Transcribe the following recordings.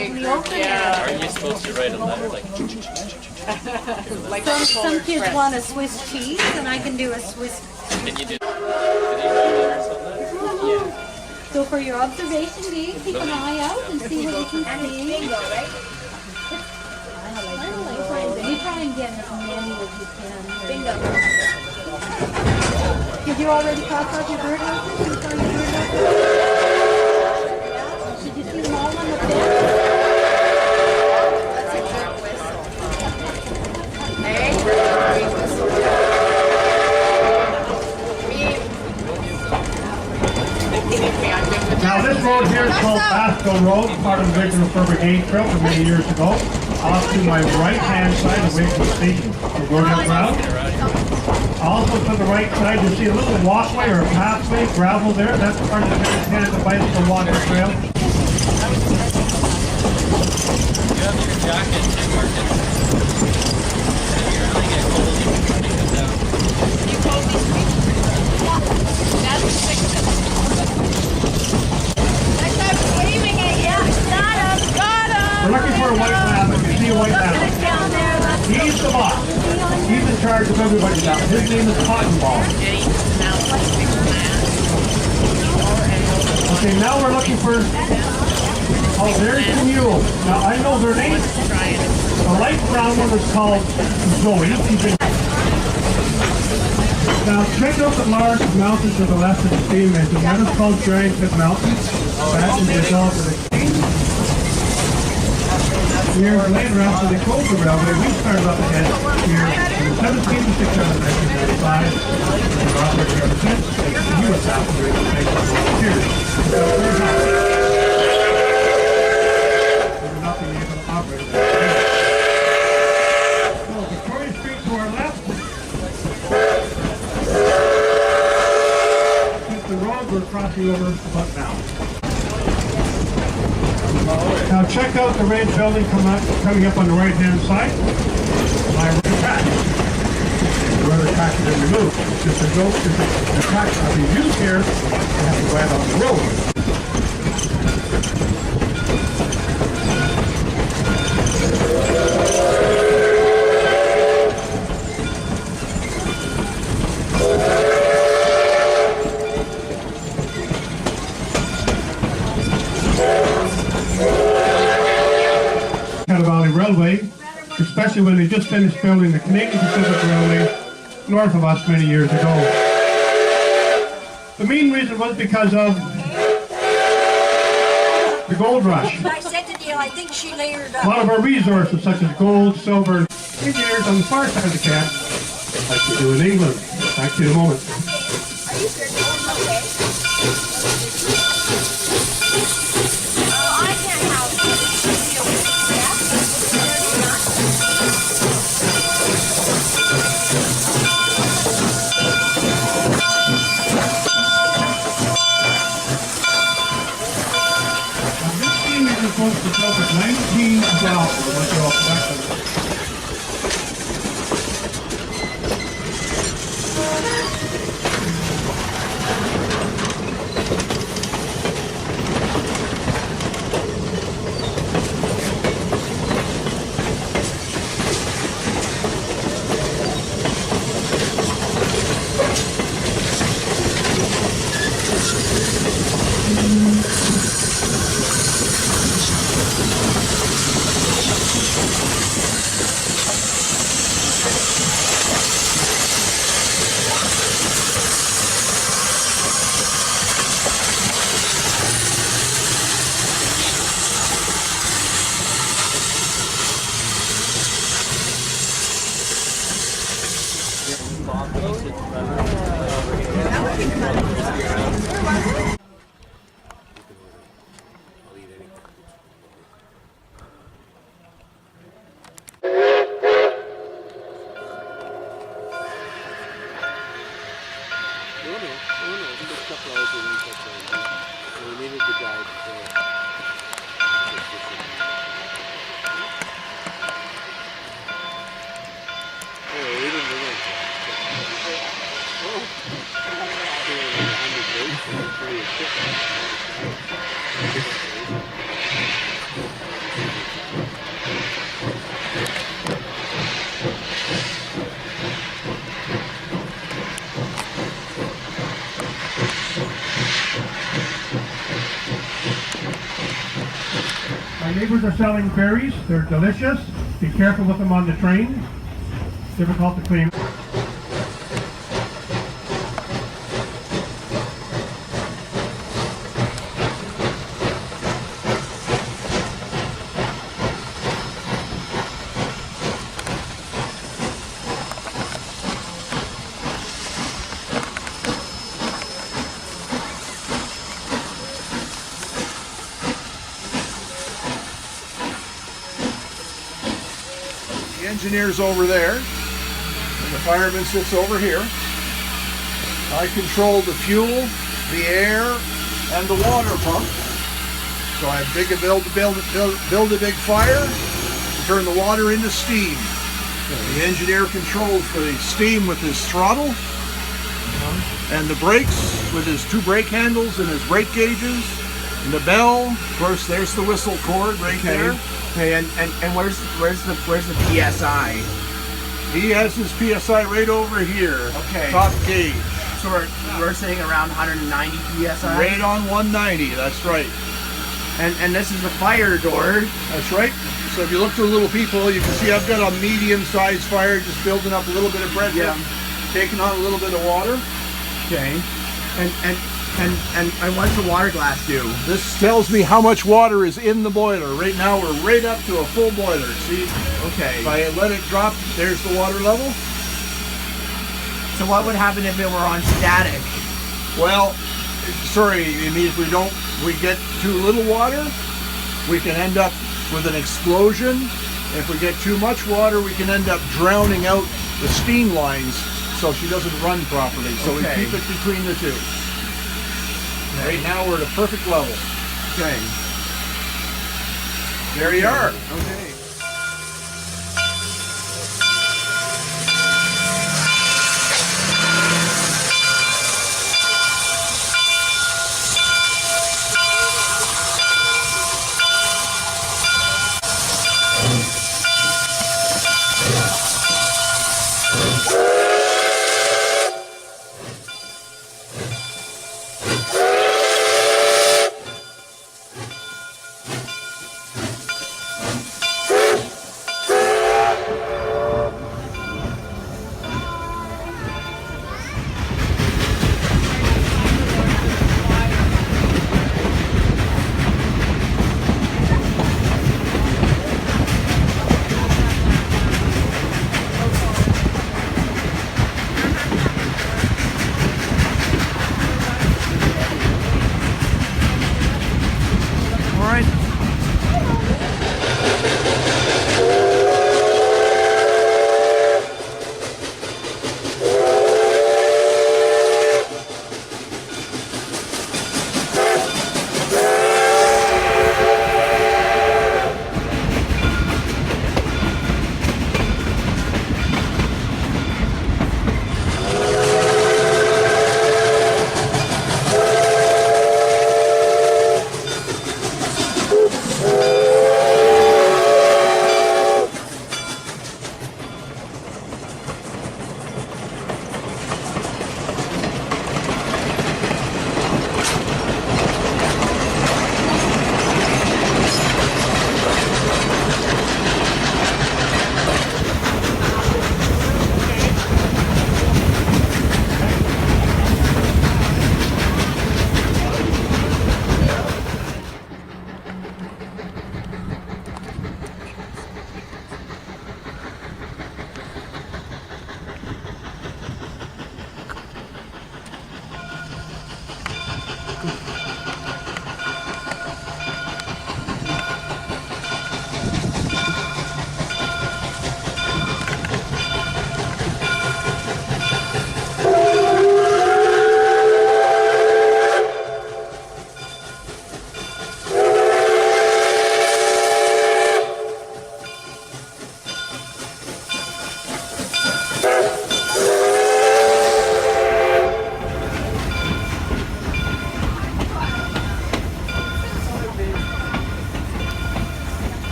in the open area. Aren't you supposed to write a letter like Some kids want a Swiss cheese, and I can do a Swiss. Can you do? Did you write letters on that? Yeah. So for your observation day, keep an eye out and see what you can see. Bingo, right? You try and get as many as you can. Bingo. Did you already cross out your birdhouses? You saw your birdhouses? Did you see them all on the fence? That's a good whistle. Hey, whistle. Now this road here is called Basco Road, part of the original Fur Brigade Trail from many years ago. Off to my right-hand side, away from the station, we're going up ground. Also to the right side, you see a little walkway or pathway, gravel there. That's part of the Canada Bicycle Walking Trail. You have your jacket too, Marcus. You're really getting cold. You can take it down. You told me to. That's the fix it. Like I'm waving at you. Got him. Got him. We're looking for a white map. If you see a white map, he's the boss. He's in charge of everybody now. His name is Cotton Ball. Okay, now we're looking for... Oh, there's the mule. Now, I know their names. The light brown one is called Zoe. Now, check out the large mountain to the left of the steam engine. That is called Giant Pit Mountain. That is developed in the years later, after they closed the railway, we started up ahead here from 17 to 6 1995. We've operated ever since. The U.S. operated for 19 years. So we're happy. We've not been able to operate that way. So, Victoria Street to our left. Keep the road, we're crossing over about now. Now check out the red building coming up on the right-hand side. My track. Where the track has been removed. Just the tracks are being used here, they have to go out on the road. Kettle Valley Railway, especially when they just finished building the Canadian Pacific Railway north of us many years ago. The main reason was because of the gold rush. I said to Neil, I think she layered A up. lot of our resources such as gold, silver, and engineers on the far side of the camp, like we do in England. Back to you in a moment. Are you sure? Okay. Oh, I can't help it. This team is supposed to build at 19 blocks of Montreal production. Neighbors are selling berries. They're delicious. Be careful with them on the train. Difficult to clean. The engineer's over there, and the fireman sits over here. I control the fuel, the air, and the water pump. So I build a big fire to turn the water into steam. The engineer controls the steam with his throttle, and the brakes with his 2 brake handles and his brake gauges, and the bell. Of course, there's the whistle cord right there. Okay, and where's the PSI? He has his PSI right over here. Okay. Top gauge. So we're saying around 190 PSI. Right on 190. That's right. And this is the fire door. That's right. So if you look to the little people, you can see I've got a medium-sized fire just building up a little bit of bread, taking on a little bit of water. Okay. And what's the water glass do? This tells me how much water is in the boiler. Right now we're right up to a full boiler. See? Okay. If I let it drop, there's the water level. So what would happen if it were on static? Well, sorry, I mean if we get too little water, we can end up with an explosion. If we get too much water, we can end up drowning out the steam lines so she doesn't run properly. So we keep it between the two. Right now we're at a perfect level. Okay. There you are. Okay.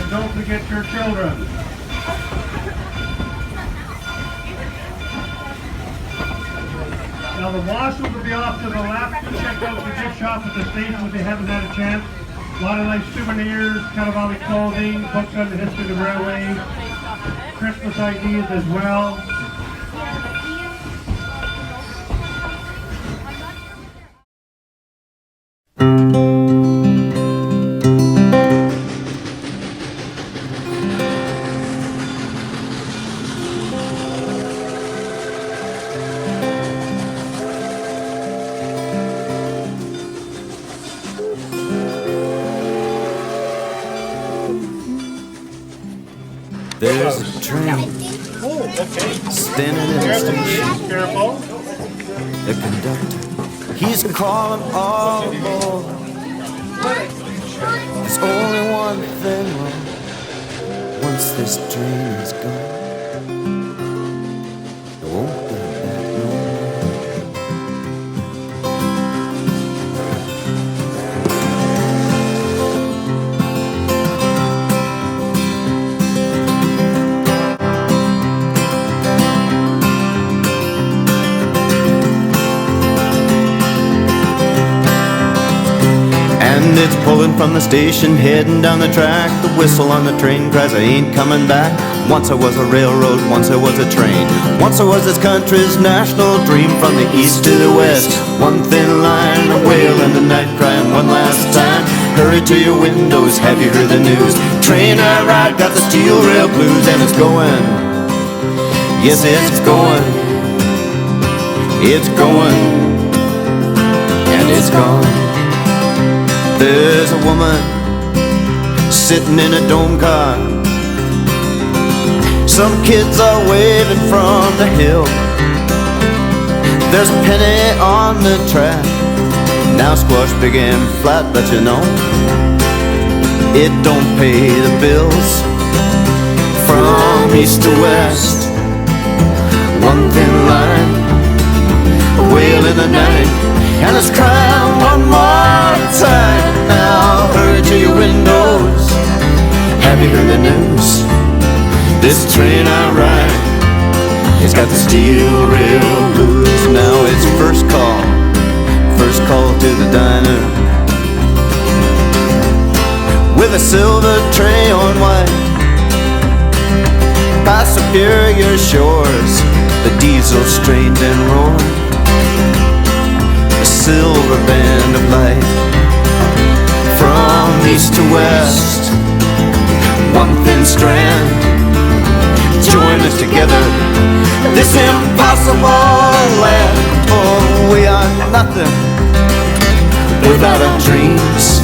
Don't forget your children. Now the washrooms will be off to the left. Check out the gift shop at the station if they haven't had a chance. A lot of nice souvenirs, Kettle Valley clothing, books on the history of the railway, Christmas ideas as well. There's a train standing in the station. Careful. The conductor, he's calling all aboard. There's only one thing wrong. Once this train is gone, it won't be back no more. And it's pulling from the station, heading down the track. The whistle on the train cries, I ain't coming back. Once I was a railroad, once I was a train. Once I was this country's national dream. From the east to the west, one thin line, a wail in the night crying one last time. Hurry to your windows, have you heard the news? Train I ride, got the steel rail blues. And it's going, yes it's going. It's going, and it's gone. There's a woman sitting in a dome car. Some kids are waving from the hill. There's a penny on the track. Now squash big and flat, but you know it don't pay the bills. From east to west, one thin line, a wail in the night, and it's crying one more time. Now hurry to your windows, have you heard the news? This train I ride, it's got the steel rail blues. Now it's first call to the diner, with a silver tray on white. Past Superior shores, the diesel strained and roared. A silver band of light, from east to west, one thin strand. Join us together, this impossible land. Oh, we are nothing without our dreams.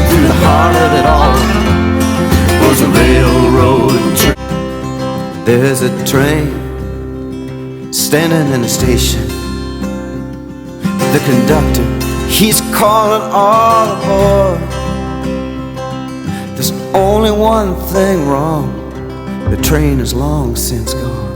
Through the heart of it all was a railroad train. There's a train standing in the station. The conductor, he's calling all aboard. There's only one thing wrong. The train is long since gone.